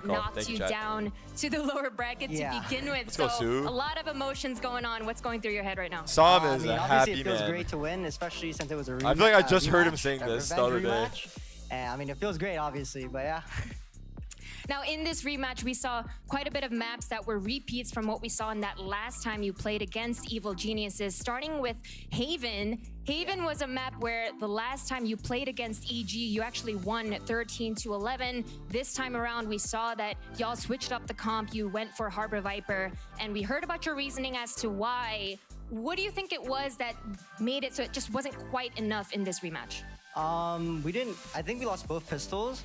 knocked you down to the lower bracket to begin with. Let's So go, a lot of emotions going on. What's going through your head right now? SOM is a happy obviously it feels man. great to win, especially since it was a rematch. I feel like I just heard him saying this the other day. And I mean, it feels great, obviously, but yeah. Now, in this rematch, we saw quite a bit of maps that were repeats from what we saw in that last time you played against Evil Geniuses, starting with Haven. Haven was a map where the last time you played against EG, you actually won 13-11. This time around, we saw that y'all switched up the comp. You went for Harbor Viper, and we heard about your reasoning as to why. What do you think it was that made it so it just wasn't quite enough in this rematch? I think we lost both pistols,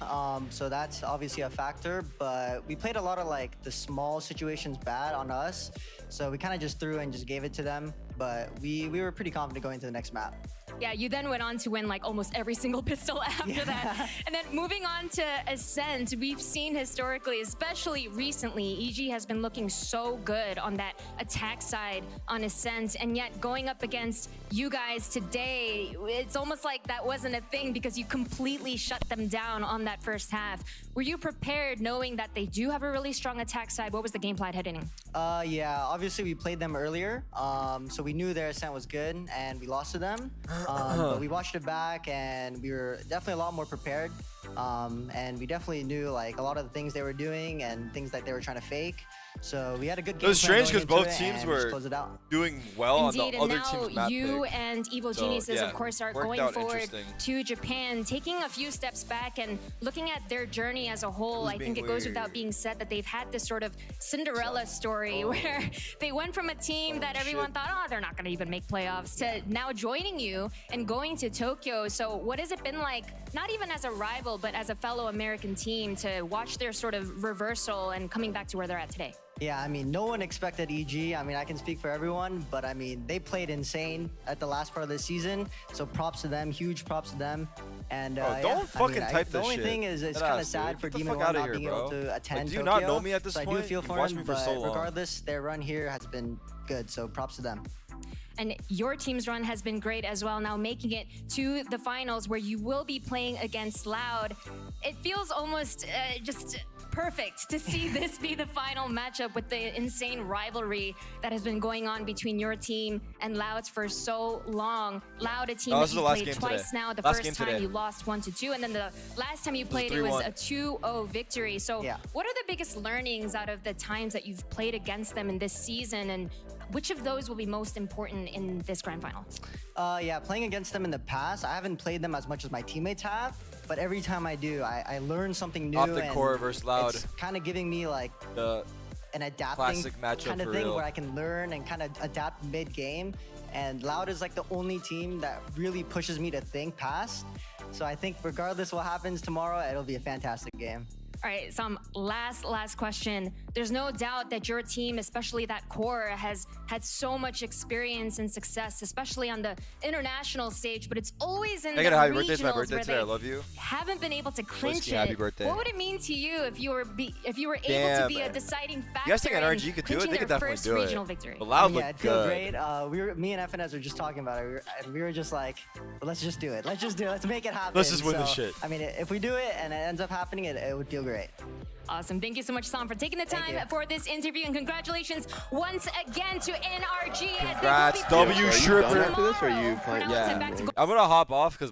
so that's obviously a factor, but we played a lot of like the small situations bad on us, so we kind of just threw and just gave it to them, but we were pretty confident going to the next map. Yeah, you then went on to win like almost every single pistol after that. And then moving on to Ascent, we've seen historically, especially recently, EG has been looking so good on that attack side on Ascent, and yet going up against you guys today, it's almost like that wasn't a thing because you completely shut them down on that first half. Were you prepared knowing that they do have a really strong attack side? What was the game plan heading in? Yeah, obviously we played them earlier, so we knew their Ascent was good, and we lost to them. But we watched it back, and we were definitely a lot more prepared. And we definitely knew like a lot of the things they were doing and things that they were trying to fake. So we had a good game. It was strange because both teams were doing well Indeed, on the other and team's now map you pick. and Evil Geniuses, yeah, of course, are worked going out forward to Japan, taking a few steps back and looking at their journey as a whole. I think it goes without being said that they've had this sort of Cinderella story where they went from a team that everyone thought, oh, they're not going to even make playoffs, to now joining you and going to Tokyo. So what has it been like, not even as a rival, but as a fellow American team, to watch their sort of reversal and coming back to where they're at today? Yeah, I mean, no one expected EG. I mean, I can speak for everyone, but I mean, they played insane at the last part of the season. So props to them, huge props to them. And don't fucking type this shit. The only thing is, it's kind of sad for Demon One not being able to attend Tokyo. Do you not know me at this point? I do feel for them, but regardless, their run here has been good. So props to them. And your team's run has been great as well, now making it to the finals where you will be playing against Loud. It feels almost just perfect to see this be the final matchup with the insane rivalry that has been going on between your team and Loud's for so long. Loud, a team that you played twice now. The first time you lost 1-2, and then the last time you played it was a 2-0 victory. So what are the biggest learnings out of the times that you've played against them in this season, and which of those will be most important in this grand final? Yeah, playing against them in the past, I haven't played them as much as my teammates have, but every time I do, I learn something new. Off the core versus Loud. It's kind of giving me like an adapting kind of thing where I can learn and kind of adapt mid-game. And Loud is like the only team that really pushes me to think past. So I think regardless what happens tomorrow, it'll be a fantastic game. All right, Som, last question. There's no doubt that your team, especially that core, has had so much experience and success, especially on the international stage, but it's always in the regionals happy birthday. It's my birthday today. I love you. Haven't been able to clinch it. Happy birthday. What would it mean to you if you were able to be a deciding factor? You guys think NRG could do it? They could definitely do it. Regional victory. But Loud yeah, looked it feels good. great. Me and FNS were just talking about it, and we were just like, well, let's just do it. Let's just do it. Let's make it happen. Let's just win the shit. I mean, if we do it and it ends up happening, it would feel great. Awesome. Thank you so much, Som, for taking the time for this interview, and congratulations once again to NRG. Congrats, W Shripper. After this, or are you playing? Yeah, I'm gonna hop off because